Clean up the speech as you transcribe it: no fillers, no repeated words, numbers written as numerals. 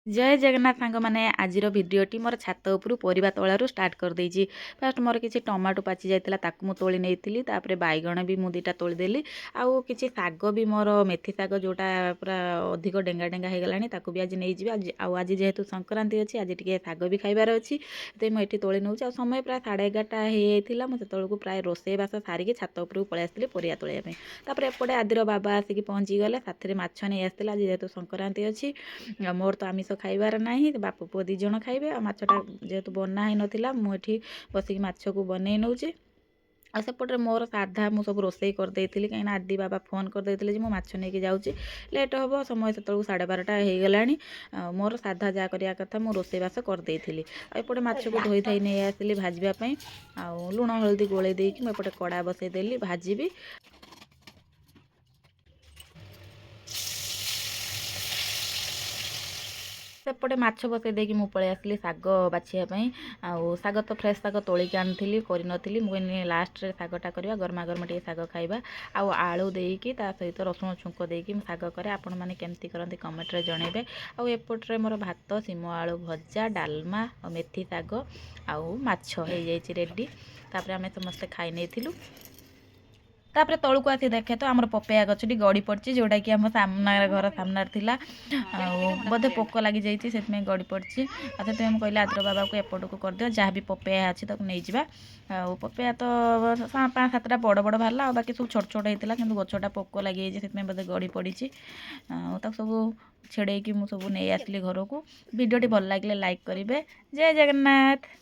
जय जगन्नाथ सांग मैंने आज भिडटी मोर छात उपरू परिबा तोलारू स्टार्ट कर देइछि। फास्ट मोर किसी टमाटो पाची जाइतिला ताकू मु तोली नेइतिली, तापरे बाइगण भी मु दुईटा तोली देली। आउ किसी साग भी मोर मेथी साग जोटा पूरा अधिक डेंगा डेंगा हो गलानी ताकू भी आज नहीं जिबे। आज जेहेतु संक्रांति अछि आज टिके साग भी खाइबार अछि, ते मु एठी तोली नउछि। आ समय प्राय 11:30 हे जाइतिला। मु सेतळकू प्राय रोसे बास सारिके छात उपरू पळै आस्तिली परिया तोलिया पे। तापरे एपटे आदिर बाबा आसिकी पहुंची गले, साथरे माछ नै आस्तिला। आज जेहेतु संक्रांति अछि मोर तो आमिष खाइबार नाही, बापू पुओ 2 जण खाइबे। आ माछटा जेहेतु बना ही नथिला मु एठी बसिक माछ को बनै नउछि। आ सेपटे मोर साधा मु सब रोसई कर देइतिली, कहीं आदि बाबा फोन कर देइतिले जे मु माछ नेकी जाउछि, लेट हबो। समय सेतळकू 12:30 हे गलानी। मोर साधा जा करिया कथा मु रोसई बास कर देइतिली। आ एपटे माछ को धोई थाई नै आसिली भाजिबा पई। आ लुण हळदी गोळै देइकी मु एपटे कड़ा बसै देली भाजिबी। सेपटे माछ बसै देकी मु पळै आसली साग बाछिया पई। आउ साग तो फ्रेश साग तोलिकी आनिथिली करिनथिली। मु कहनी लास्ट रे सागटा करबा, गरमा गरमा टिके साग खाइबा। आउ आलू देइकी ता सहित रसुण छुंक देइकी मु साग करे। आपण माने केमती करंती कमेंट रे जणेबे। आउ एपटरे मोर भात सिम आलू भजा डालमा और मेथी साग आउ माछ हे जाइछि रेडी। तापरे आमे समस्त खाइ नेथिलु। तापरे तळकू आसी देखे तो आमर पपेया गछटी गड़ी पड़ची, जोटा कि आम सामना घर सामना थिला। बोधे पोक लगी जाइछि सेतमे गड़ी पड़ची। आ सेतमे हम कहले आद्र बाबा को एपट को कर दियो, जहाँ भी पपेया अछि ताको नै जिबा। आ पपेया तो 5-7टा बड़ बड़ बाहरला, आ बाकी सब छोट छोट हेतिला, किंतु गछटा पोक लगी जाइछि सेतमे बोधे गड़ी पड़ीछि। ताको सब छेड़े कि मु सब नै आसली घर को। वीडियोटी भल लागिले लाइक करिवे। जय जगन्नाथ।